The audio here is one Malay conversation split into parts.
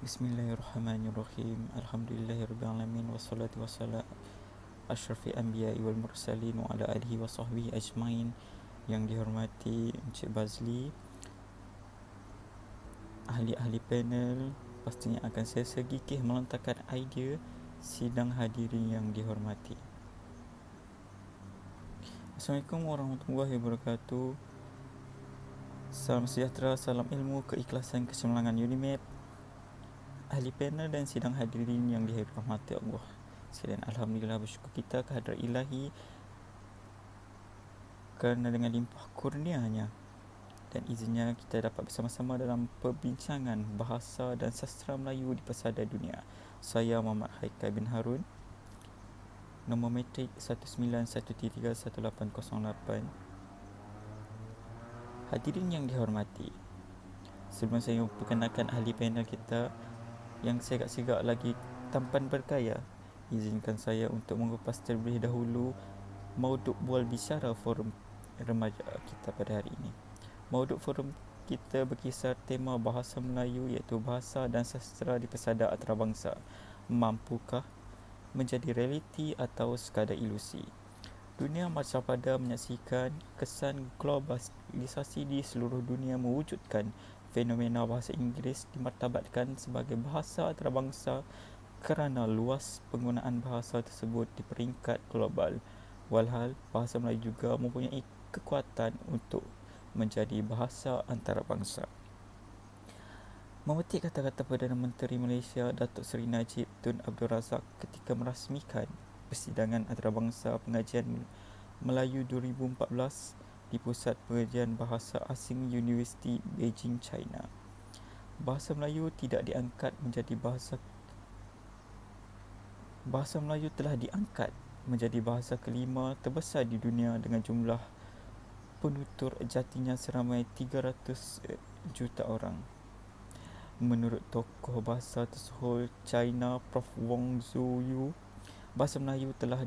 Bismillahirrahmanirrahim. Alhamdulillahirrabbilalamin. Wassalatu wassalam asyrafil anbiya'i wal mursalin wa ala alihi wa sahbihi ajmain. Yang dihormati Encik Bazli, ahli-ahli panel, pastinya akan saya segigih melontarkan idea. Sidang hadirin yang dihormati, Assalamualaikum warahmatullahi wabarakatuh. Salam sejahtera, salam ilmu, keikhlasan, kecemerlangan Unimed, ahli panel dan sidang hadirin yang dirahmati Allah sekalian. Alhamdulillah, bersyukur kita kehadrat ilahi kerana dengan limpah kurnianya dan izinnya kita dapat bersama-sama dalam perbincangan bahasa dan sastra Melayu di pesada dunia. Saya Muhammad Haikal bin Harun, nombor metrik 19131808. Hadirin yang dihormati, sebelum saya perkenalkan ahli panel kita yang sigap-sigap lagi tampan bergaya, izinkan saya untuk mengupas terlebih dahulu mauduk bual bicara forum remaja kita pada hari ini. Mauduk forum kita berkisar tema bahasa Melayu, iaitu bahasa dan sastra di pesada antarabangsa. Mampukah menjadi realiti atau sekadar ilusi? Dunia macam pada menyaksikan kesan globalisasi di seluruh dunia mewujudkan fenomena bahasa Inggeris dimartabatkan sebagai bahasa antarabangsa kerana luas penggunaan bahasa tersebut di peringkat global. Walhal bahasa Melayu juga mempunyai kekuatan untuk menjadi bahasa antarabangsa. Memetik kata-kata Perdana Menteri Malaysia Datuk Seri Najib Tun Abdul Razak ketika merasmikan Persidangan Antarabangsa Pengajian Melayu 2014 di Pusat Pengajian Bahasa Asing Universiti Beijing, China. Bahasa Melayu tidak diangkat menjadi Bahasa Melayu telah diangkat menjadi bahasa kelima terbesar di dunia dengan jumlah penutur jatinya seramai 300 juta orang. Menurut tokoh bahasa tersohor China Prof Wong Zuyu, bahasa Melayu telah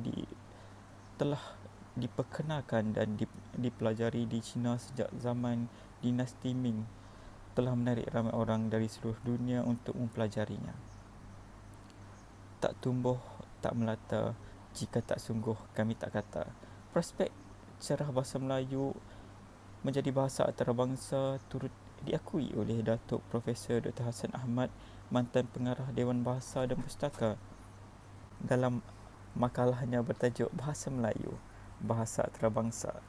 diperkenalkan dan dipelajari di China sejak zaman dinasti Ming, telah menarik ramai orang dari seluruh dunia untuk mempelajarinya. Tak tumbuh, tak melata, jika tak sungguh kami tak kata. Prospek cerah bahasa Melayu menjadi bahasa antarabangsa turut diakui oleh Datuk Profesor Dr. Hassan Ahmad, mantan pengarah Dewan Bahasa dan Pustaka, dalam makalahnya bertajuk Bahasa Melayu, Bahasa Antarabangsa.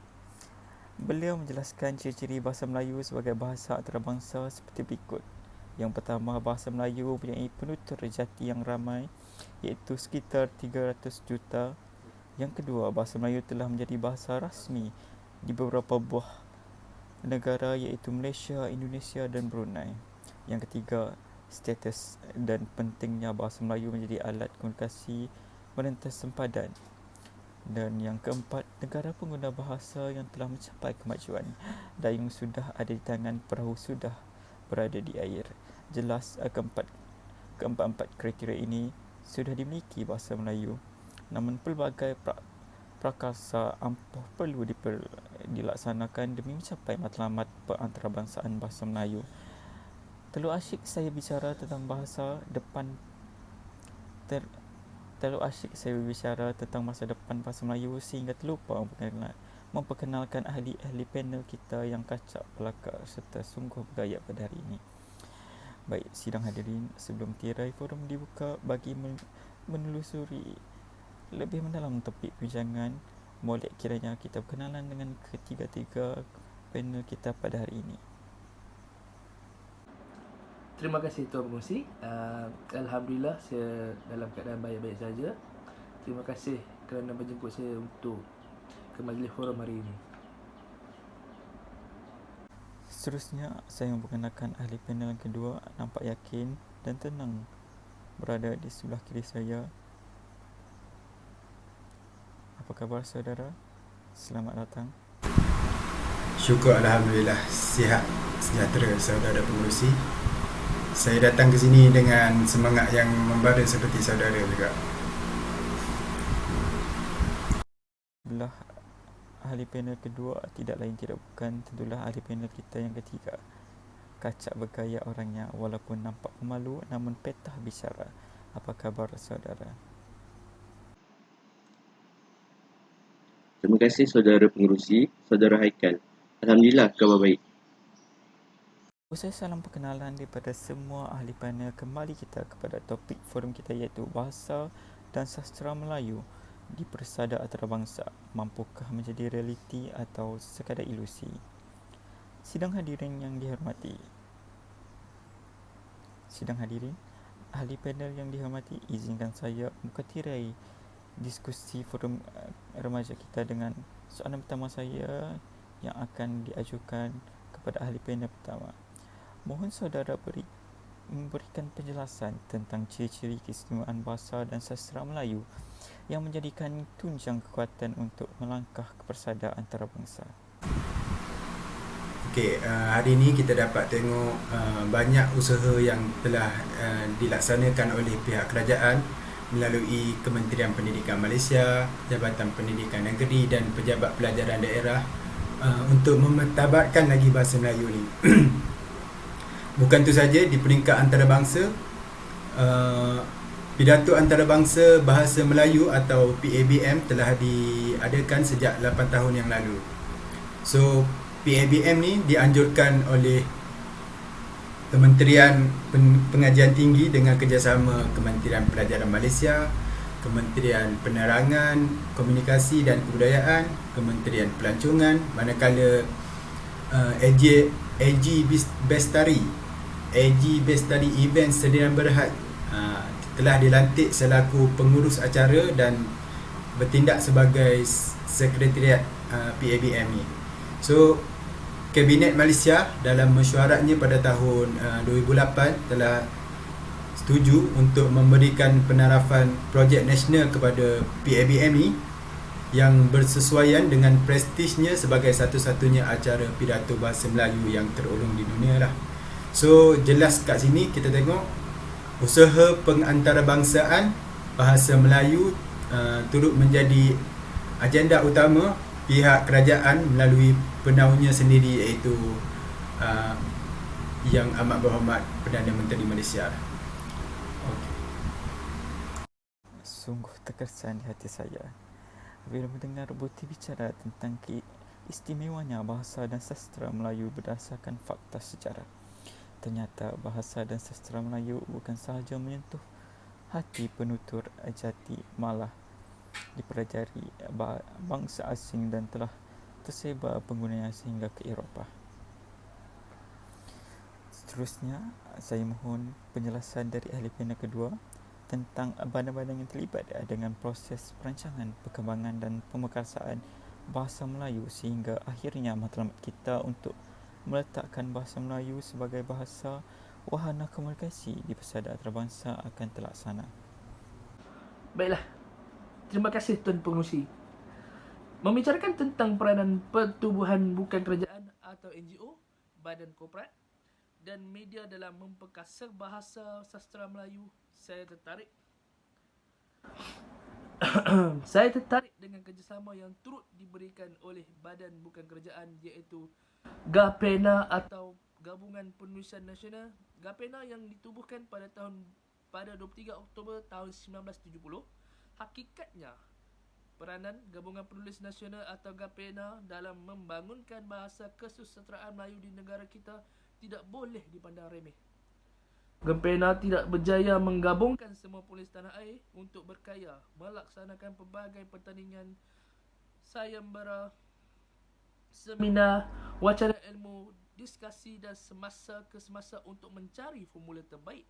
Beliau menjelaskan ciri-ciri bahasa Melayu sebagai bahasa antarabangsa seperti berikut. Yang pertama, bahasa Melayu mempunyai penutur jati yang ramai, iaitu sekitar 300 juta. Yang kedua, bahasa Melayu telah menjadi bahasa rasmi di beberapa buah negara, iaitu Malaysia, Indonesia dan Brunei. Yang ketiga, status dan pentingnya bahasa Melayu menjadi alat komunikasi merentas sempadan. Dan yang keempat, negara pengguna bahasa yang telah mencapai kemajuan. Dayung sudah ada di tangan, perahu sudah berada di air. Jelas keempat-empat kriteria ini sudah dimiliki bahasa Melayu. Namun pelbagai prakarsa ampuh perlu dilaksanakan demi mencapai matlamat perantarabangsaan bahasa Melayu. Terlalu asyik saya berbicara tentang masa depan bahasa Melayu sehingga terlupa memperkenalkan ahli-ahli panel kita yang kacak pelakar serta sungguh bergaya pada hari ini. Baik, sidang hadirin, sebelum tirai forum dibuka bagi menelusuri lebih mendalam topik perbincangan, boleh kiranya kita berkenalan dengan ketiga-tiga panel kita pada hari ini. Terima kasih Tuan Pengerusi. Alhamdulillah saya dalam keadaan baik-baik saja. Terima kasih kerana menjemput saya untuk ke majlis forum hari ini. Seterusnya, saya memperkenalkan ahli panel yang kedua, nampak yakin dan tenang berada di sebelah kiri saya. Apa khabar saudara? Selamat datang. Syukur Alhamdulillah, sihat sejahtera saudara pengerusi. Saya datang ke sini dengan semangat yang membara seperti saudara juga. Belah ahli panel kedua tidak lain tidak bukan tentulah ahli panel kita yang ketiga. Kacak bergaya orangnya, walaupun nampak pemalu namun petah bicara. Apa khabar saudara? Terima kasih saudara pengerusi, saudara Haikal. Alhamdulillah, khabar baik. Usai salam perkenalan daripada semua ahli panel, kembali kita kepada topik forum kita, iaitu bahasa dan sastra Melayu di persada antarabangsa. Mampukah menjadi realiti atau sekadar ilusi? Sidang hadirin yang dihormati. Ahli panel yang dihormati, izinkan saya mengkutirai diskusi forum remaja kita dengan soalan pertama saya yang akan diajukan kepada ahli panel pertama. Mohon saudara memberikan penjelasan tentang ciri-ciri keistimewaan bahasa dan sastra Melayu yang menjadikan tunjang kekuatan untuk melangkah ke persada antarabangsa. Okey, hari ini kita dapat tengok banyak usaha yang telah dilaksanakan oleh pihak kerajaan melalui Kementerian Pendidikan Malaysia, Jabatan Pendidikan Negeri dan Pejabat Pelajaran Daerah untuk memertabatkan lagi bahasa Melayu ni. Bukan itu saja, di peringkat antarabangsa, pidato antarabangsa bahasa Melayu atau PABM telah diadakan sejak 8 tahun yang lalu. So, PABM ni dianjurkan oleh Kementerian Pengajian Tinggi dengan kerjasama Kementerian Pelajaran Malaysia, Kementerian Penerangan, Komunikasi dan Kebudayaan, Kementerian Pelancongan, manakala AG Bestari Events Sdn Berhad telah dilantik selaku pengurus acara dan bertindak sebagai sekretariat PABM ni. So, Kabinet Malaysia dalam mesyuaratnya pada tahun 2008 telah setuju untuk memberikan penarafan projek nasional kepada PABM ni yang bersesuaian dengan prestisnya sebagai satu-satunya acara pidato bahasa Melayu yang terulung di dunia lah. So, jelas kat sini kita tengok usaha pengantarbangsaan bahasa Melayu turut menjadi agenda utama pihak kerajaan melalui penaungnya sendiri, iaitu Yang Amat Berhormat Perdana Menteri Malaysia. Okay. Sungguh terkesan di hati saya bila mendengar Buti bicara tentang keistimewanya bahasa dan sastra Melayu berdasarkan fakta sejarah. Ternyata bahasa dan sastra Melayu bukan sahaja menyentuh hati penutur jati, malah dipelajari bangsa asing dan telah tersebar penggunanya sehingga ke Eropah. Seterusnya, saya mohon penjelasan dari ahli panel kedua tentang badan-badan yang terlibat dengan proses perancangan, perkembangan dan pemekarsaan bahasa Melayu sehingga akhirnya matlamat kita untuk meletakkan bahasa Melayu sebagai bahasa wahana komunikasi di persada antarabangsa akan terlaksana. Baiklah, terima kasih Tuan Pengerusi. Membicarakan tentang peranan pertubuhan bukan kerajaan atau NGO, badan korporat dan media dalam memperkasa bahasa sastra Melayu, saya tertarik. Saya tertarik dengan kerjasama yang turut diberikan oleh badan bukan kerajaan, iaitu GAPENA atau Gabungan Penulisan Nasional. GAPENA yang ditubuhkan pada 23 Oktober tahun 1970. Hakikatnya, peranan Gabungan Penulis Nasional atau GAPENA dalam membangunkan bahasa kesusasteraan Melayu di negara kita tidak boleh dipandang remeh. GAPENA tidak berjaya menggabungkan semua penulis tanah air untuk berkarya, melaksanakan pelbagai pertandingan sayembara, seminar, wacana ilmu, diskusi dan semasa ke semasa untuk mencari formula terbaik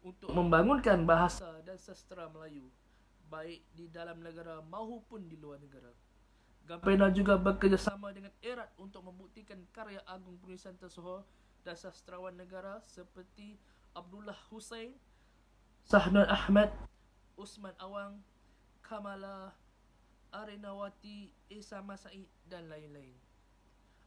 untuk membangunkan bahasa dan sastra Melayu, baik di dalam negara maupun di luar negara. GAPENA juga bekerjasama dengan erat untuk membuktikan karya agung penulisan tersohor dan sastrawan negara seperti Abdullah Hussein, Sahnun Ahmad, Usman Awang, Kamala Arinawati, Isa Masaid dan lain-lain.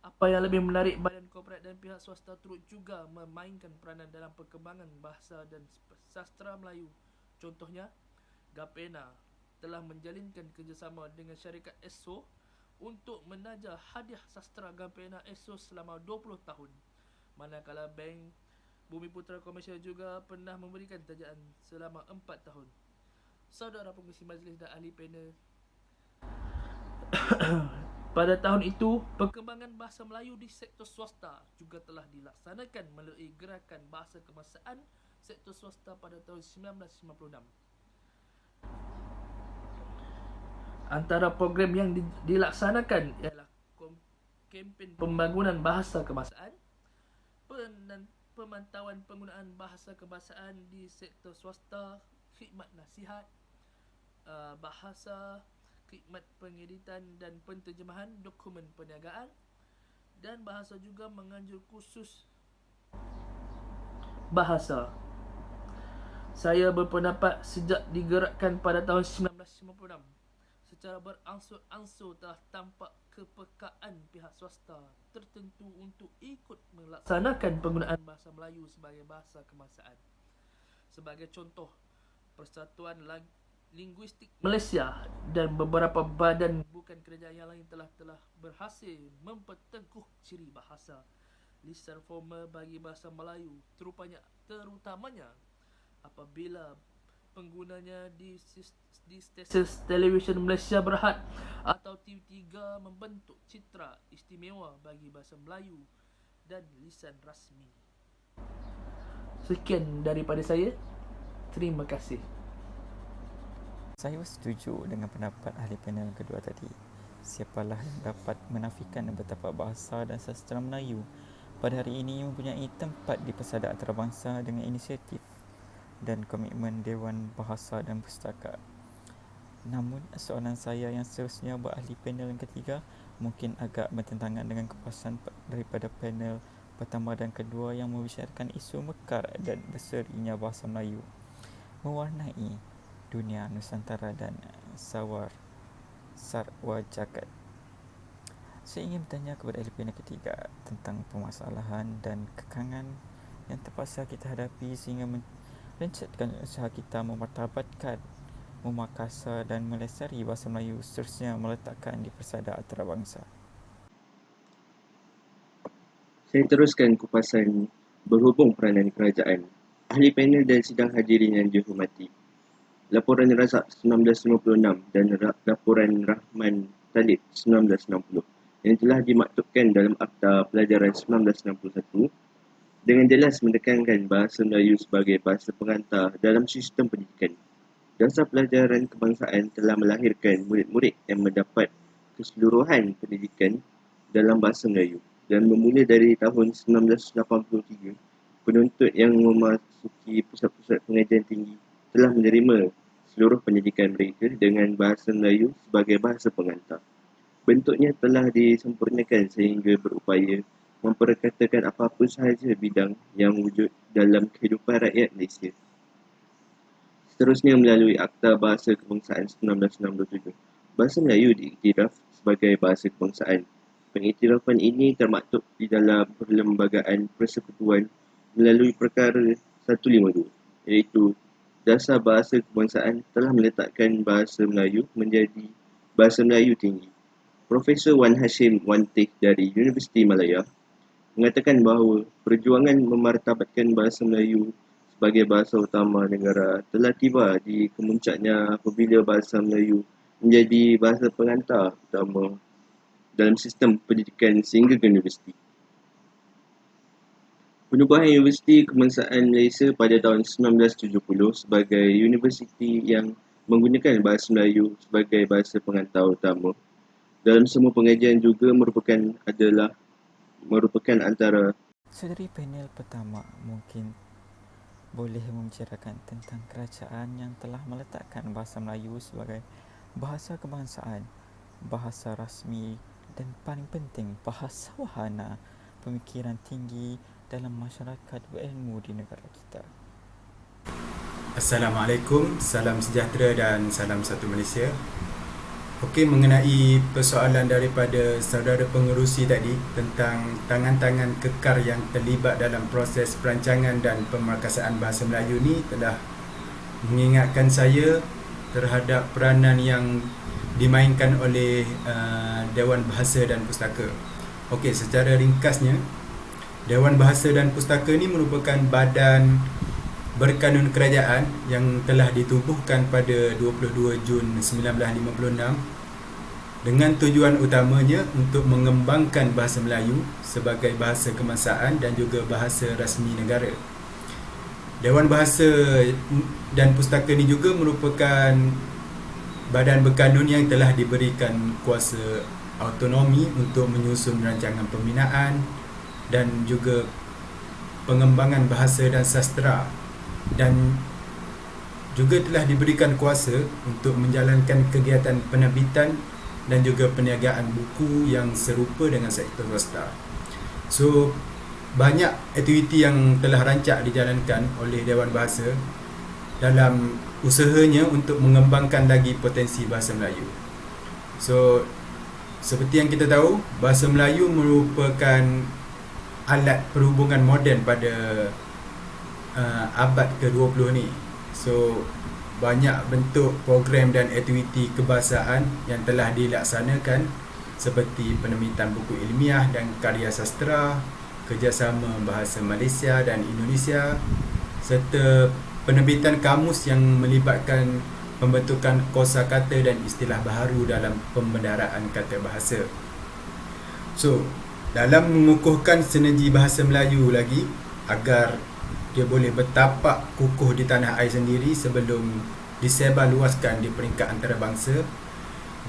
Apa yang lebih menarik, badan korporat dan pihak swasta turut juga memainkan peranan dalam perkembangan bahasa dan sastra Melayu. Contohnya, GAPENA telah menjalinkan kerjasama dengan syarikat ESO untuk menaja hadiah sastra GAPENA ESO selama 20 tahun. manakala Bank Bumiputera Komersial juga pernah memberikan tajaan selama 4 tahun. Saudara pengurusi majlis dan ahli panel, pada tahun itu, perkembangan bahasa Melayu di sektor swasta juga telah dilaksanakan melalui gerakan bahasa kebangsaan sektor swasta pada tahun 1956. Antara program yang dilaksanakan ialah kempen pembangunan bahasa kebangsaan, pemantauan penggunaan bahasa kebangsaan di sektor swasta, khidmat nasihat bahasa, khidmat pengeditan dan penterjemahan dokumen perniagaan, dan bahasa juga menganjur kursus bahasa. Saya berpendapat sejak digerakkan pada tahun 1956, secara beransur-ansur telah tampak kepekaan pihak swasta tertentu untuk ikut melaksanakan penggunaan bahasa Melayu sebagai bahasa kebangsaan. Sebagai contoh, Persatuan Linguistik Malaysia dan beberapa badan bukan kerajaan yang lain telah berhasil memperteguh ciri bahasa lisan formal bagi bahasa Melayu, terutamanya apabila penggunanya di stesen televisyen Malaysia Berhad atau TV3 membentuk citra istimewa bagi bahasa Melayu dan lisan rasmi. Sekian daripada saya. Terima kasih. Saya setuju dengan pendapat ahli panel kedua tadi. Siapalah yang dapat menafikan betapa bahasa dan sastra Melayu pada hari ini mempunyai tempat di Persada Antarabangsa dengan inisiatif dan komitmen Dewan Bahasa dan Pustaka. Namun, soalan saya yang seterusnya buat ahli panel yang ketiga mungkin agak bertentangan dengan kepuasan daripada panel pertama dan kedua yang membicarakan isu mekar dan berserinya bahasa Melayu mewarnai dunia Nusantara dan sarwa jagat. Saya ingin bertanya kepada ahli panel ketiga tentang permasalahan dan kekangan yang terpaksa kita hadapi sehingga melencatkan usaha kita memartabatkan, memakasa dan melestari bahasa Melayu, seterusnya meletakkan di Persada Antarabangsa. Saya teruskan kupasan berhubung peranan kerajaan. Ahli panel dan sidang hadirin yang dihormati. Laporan Razak 1956 dan Laporan Rahman Talib 1960 yang telah dimaktubkan dalam Akta Pelajaran 1961 dengan jelas menekankan bahasa Melayu sebagai bahasa pengantar dalam sistem pendidikan. Dasar pelajaran kebangsaan telah melahirkan murid-murid yang mendapat keseluruhan pendidikan dalam bahasa Melayu dan bermula dari tahun 1983, penuntut yang memasuki pusat-pusat pengajian tinggi telah menerima seluruh pendidikan mereka dengan bahasa Melayu sebagai bahasa pengantar. Bentuknya telah disempurnakan sehingga berupaya memperkatakan apa-apa sahaja bidang yang wujud dalam kehidupan rakyat Malaysia. Seterusnya melalui Akta Bahasa Kebangsaan 1967, bahasa Melayu diiktiraf sebagai bahasa kebangsaan. Pengiktirafan ini termaktub di dalam Perlembagaan Persekutuan melalui Perkara 152, iaitu Dasar Bahasa Kebangsaan telah meletakkan bahasa Melayu menjadi bahasa Melayu tinggi. Profesor Wan Hashim Wantih dari Universiti Malaya mengatakan bahawa perjuangan memartabatkan bahasa Melayu sebagai bahasa utama negara telah tiba di kemuncaknya apabila bahasa Melayu menjadi bahasa pengantar utama dalam sistem pendidikan sehingga ke universiti. Penubuhan Universiti Kebangsaan Malaysia pada tahun 1970 sebagai universiti yang menggunakan bahasa Melayu sebagai bahasa pengantar utama dalam semua pengajian juga merupakan antara. Saudari panel pertama mungkin boleh membicarakan tentang kerajaan yang telah meletakkan bahasa Melayu sebagai bahasa kebangsaan, bahasa rasmi dan paling penting bahasa wahana pemikiran tinggi dalam masyarakat berilmu di negara kita. Assalamualaikum, salam sejahtera dan salam satu Malaysia. Okey, mengenai persoalan daripada saudara pengerusi tadi tentang tangan-tangan kekar yang terlibat dalam proses perancangan dan pemerkasaan bahasa Melayu ni telah mengingatkan saya terhadap peranan yang dimainkan oleh Dewan Bahasa dan Pustaka. Okey, secara ringkasnya, Dewan Bahasa dan Pustaka ni merupakan badan berkanun kerajaan yang telah ditubuhkan pada 22 Jun 1956 dengan tujuan utamanya untuk mengembangkan bahasa Melayu sebagai bahasa kebangsaan dan juga bahasa rasmi negara. Dewan Bahasa dan Pustaka ini juga merupakan badan berkanun yang telah diberikan kuasa autonomi untuk menyusun rancangan pembinaan dan juga pengembangan bahasa dan sastra, dan juga telah diberikan kuasa untuk menjalankan kegiatan penerbitan dan juga perniagaan buku yang serupa dengan sektor swasta. So, banyak aktiviti yang telah rancak dijalankan oleh Dewan Bahasa dalam usahanya untuk mengembangkan lagi potensi bahasa Melayu. So, seperti yang kita tahu, bahasa Melayu merupakan alat perhubungan moden pada abad ke-20 ni. So, banyak bentuk program dan aktiviti kebahasaan yang telah dilaksanakan seperti penerbitan buku ilmiah dan karya sastra, kerjasama bahasa Malaysia dan Indonesia, serta penerbitan kamus yang melibatkan pembentukan kosakata dan istilah baharu dalam pembendaraan kata bahasa. So, dalam mengukuhkan sinergi bahasa Melayu lagi agar dia boleh bertapak kukuh di tanah air sendiri sebelum disebarluaskan di peringkat antarabangsa,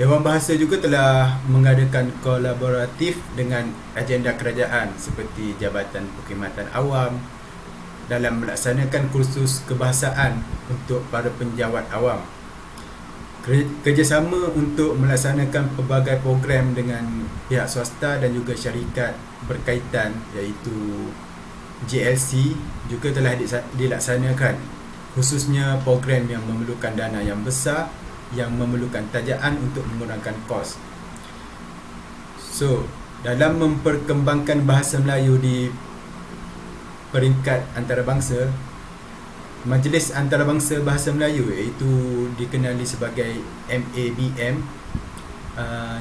Dewan Bahasa juga telah mengadakan kolaboratif dengan agenda kerajaan seperti Jabatan Perkhidmatan Awam dalam melaksanakan kursus kebahasaan untuk para penjawat awam. Kerjasama untuk melaksanakan pelbagai program dengan pihak swasta dan juga syarikat berkaitan iaitu JLC juga telah dilaksanakan, khususnya program yang memerlukan dana yang besar yang memerlukan tajaan untuk mengurangkan kos. So, dalam memperkembangkan bahasa Melayu di peringkat antarabangsa, Majlis Antarabangsa Bahasa Melayu iaitu dikenali sebagai MABM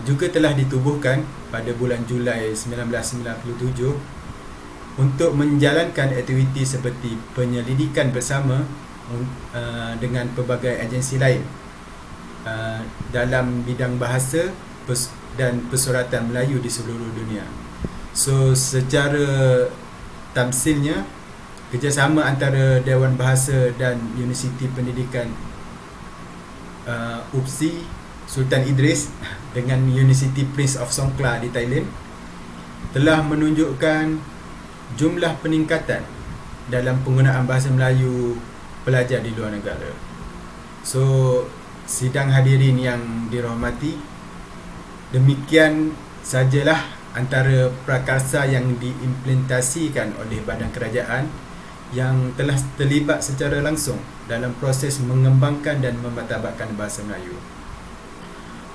juga telah ditubuhkan pada bulan Julai 1997 untuk menjalankan aktiviti seperti penyelidikan bersama dengan pelbagai agensi lain dalam bidang bahasa dan persuratan Melayu di seluruh dunia. So, secara tamsilnya, kerjasama antara Dewan Bahasa dan Universiti Pendidikan UPSI Sultan Idris dengan Universiti Prince of Songkla di Thailand telah menunjukkan jumlah peningkatan dalam penggunaan bahasa Melayu pelajar di luar negara. So, sidang hadirin yang dirahmati, demikian sajalah antara prakarsa yang diimplementasikan oleh badan kerajaan yang telah terlibat secara langsung dalam proses mengembangkan dan memartabatkan bahasa Melayu.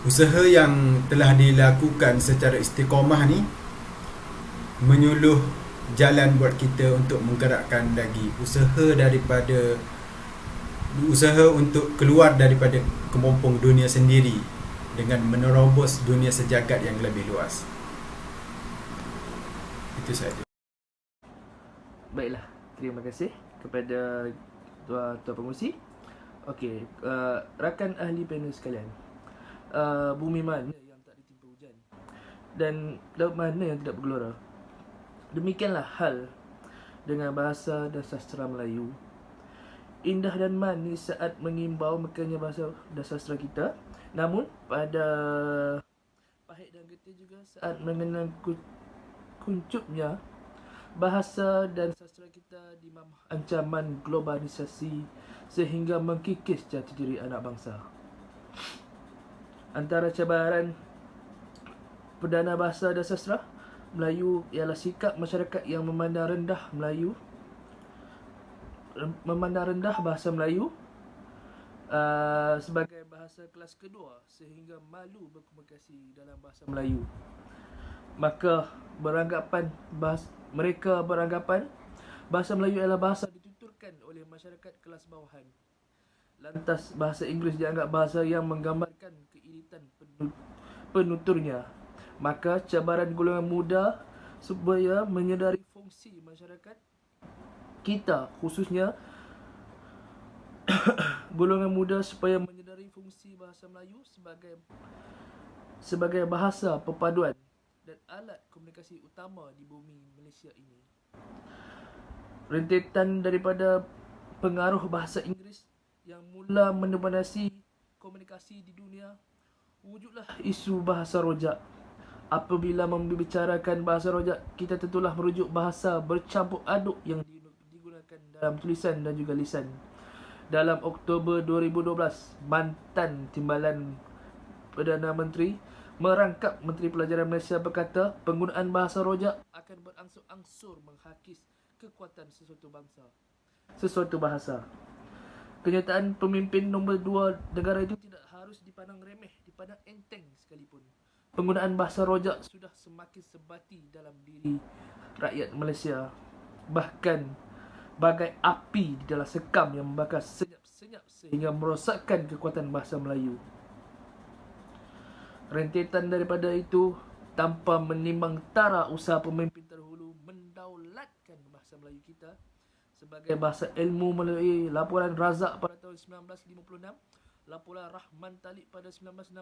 Usaha yang telah dilakukan secara istiqamah ni menyuluh jalan buat kita untuk menggerakkan lagi usaha untuk keluar daripada kepompong dunia sendiri dengan menerobos dunia sejagat yang lebih luas. Itu saja. Baiklah, terima kasih kepada tuan pengurusi. Okey, rakan ahli panel sekalian, bumi mana yang tak ditimpa hujan dan laut mana yang tidak bergelora? Demikianlah hal dengan bahasa dan sastra Melayu. Indah dan manis saat mengimbau mekarnya bahasa dan sastra kita, namun pada pahit dan getih juga saat mengenang kuncupnya bahasa dan sastra kita di mamah ancaman globalisasi sehingga mengkikis jati diri anak bangsa. Antara cabaran perdana bahasa dan sastra Melayu ialah sikap masyarakat yang memandang rendah bahasa Melayu sebagai bahasa kelas kedua sehingga malu berkomunikasi dalam bahasa Melayu. Maka mereka beranggapan bahasa Melayu ialah bahasa dituturkan oleh masyarakat kelas bawahan. Lantas bahasa Inggeris dianggap bahasa yang menggambarkan keiritan penuturnya. Maka cabaran golongan muda supaya menyedari fungsi masyarakat kita, khususnya golongan muda, supaya menyedari fungsi bahasa Melayu sebagai bahasa perpaduan dan alat komunikasi utama di bumi Malaysia ini. Rentetan daripada pengaruh bahasa Inggeris yang mula mendominasi komunikasi di dunia, wujudlah isu bahasa rojak. Apabila membicarakan bahasa rojak, kita tentulah merujuk bahasa bercampur aduk yang digunakan dalam tulisan dan juga lisan. Dalam Oktober 2012, mantan Timbalan Perdana Menteri merangkap Menteri Pelajaran Malaysia berkata, penggunaan bahasa rojak akan berangsur-angsur menghakis kekuatan sesuatu bahasa. Kenyataan pemimpin nombor 2 negara itu tidak harus dipandang remeh, dipandang enteng sekalipun. Penggunaan bahasa rojak sudah semakin sebati dalam diri rakyat Malaysia. Bahkan bagai api di dalam sekam yang membakar senyap-senyap sehingga merosakkan kekuatan bahasa Melayu. Rentetan daripada itu, tanpa menimbang tara usaha pemimpin terdahulu mendaulatkan bahasa Melayu kita sebagai bahasa ilmu melalui laporan Razak pada tahun 1956, laporan Rahman Talib pada 1960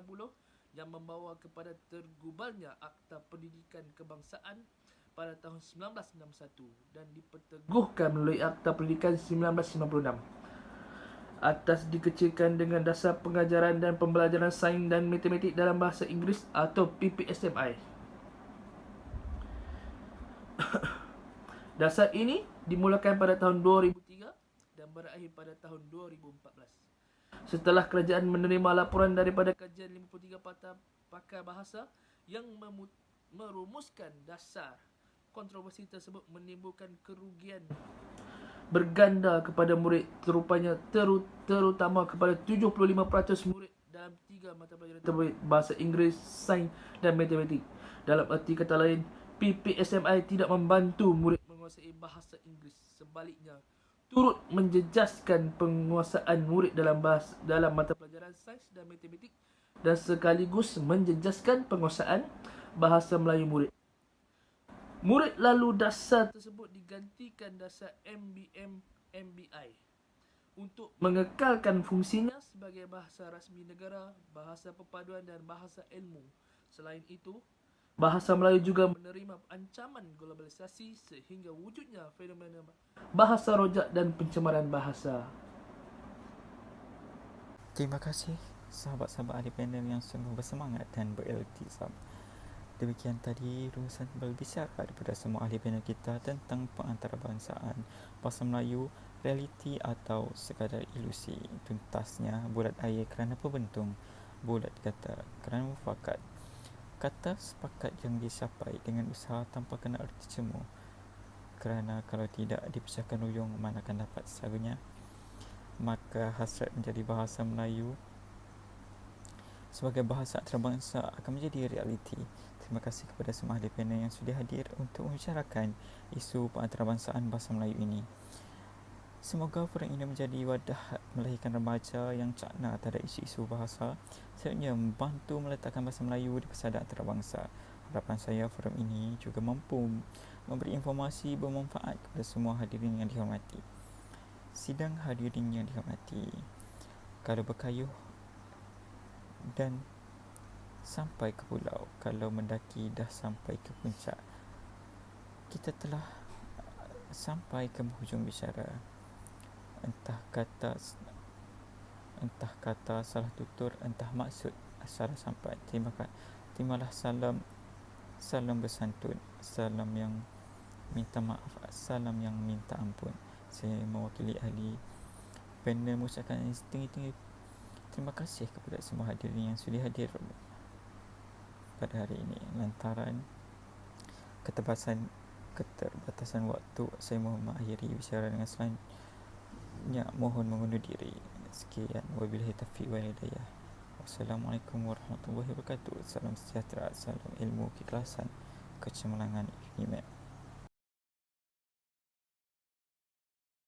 yang membawa kepada tergubalnya Akta Pendidikan Kebangsaan pada tahun 1961 dan diperteguhkan melalui Akta Pendidikan 1956 atas dikecilkan dengan dasar pengajaran dan pembelajaran sains dan matematik dalam bahasa Inggeris atau PPSMI. Dasar ini dimulakan pada tahun 2003 dan berakhir pada tahun 2014. Setelah kerajaan menerima laporan daripada kajian 53 pakar bahasa yang merumuskan dasar, kontroversi tersebut menimbulkan kerugian berganda kepada murid, terutama kepada 75% murid dalam 3 mata pelajaran terbaik, bahasa Inggeris, sains dan matematik. Dalam erti kata lain, PPSMI tidak membantu murid menguasai bahasa Inggeris. Sebaliknya, turut menjejaskan penguasaan murid dalam mata pelajaran sains dan matematik dan sekaligus menjejaskan penguasaan bahasa Melayu murid. Murid lalu dasar tersebut digantikan dasar MBI untuk mengekalkan fungsinya sebagai bahasa rasmi negara, bahasa perpaduan dan bahasa ilmu. Selain itu, bahasa Melayu juga menerima ancaman globalisasi sehingga wujudnya fenomena bahasa rojak dan pencemaran bahasa. Terima kasih sahabat-sahabat ahli panel yang sungguh bersemangat dan beriltisam. Demikian tadi rumusan berbicara daripada semua ahli panel kita tentang pengantarabangsaaan bahasa Melayu, realiti atau sekadar ilusi. Tuntasnya, bulat air kerana pembentung, bulat kata kerana mufakat. Kata sepakat yang dicapai dengan usaha tanpa kena erti cemu. Kerana kalau tidak dipecahkan ruyung, mana akan dapat sarunya. Maka hasrat menjadi bahasa Melayu sebagai bahasa antarabangsa akan menjadi realiti. Terima kasih kepada semua ahli panel yang sudah hadir untuk membicarakan isu pengantarabangsaaan bahasa Melayu ini. Semoga forum ini menjadi wadah melahirkan remaja yang cakna terhadap isu-isu bahasa, serta membantu meletakkan bahasa Melayu di pesada antarabangsa. Harapan saya forum ini juga mampu memberi informasi bermanfaat kepada semua hadirin yang dihormati. Sidang hadirin yang dihormati, kalau berkayuh dan sampai ke pulau, kalau mendaki dah sampai ke puncak, kita telah sampai ke hujung bicara. Entah kata salah tutur, entah maksud salah sampai. Terimalah salam bersantun, salam yang minta maaf, salam yang minta ampun. Saya mewakili ahli panel mengucapkan setinggi-tinggi terima kasih kepada semua hadirin yang sudah hadir pada hari ini. Lantaran keterbatasan waktu, saya mohon mengakhiri bicara dengan selanjutnya mohon mengundur diri. Sekian, wabillahi taufiq wal hidayah. Wassalamualaikum warahmatullahi wabarakatuh. Salam sejahtera, salam ilmu, keikhlasan, kecemerlangan, iman.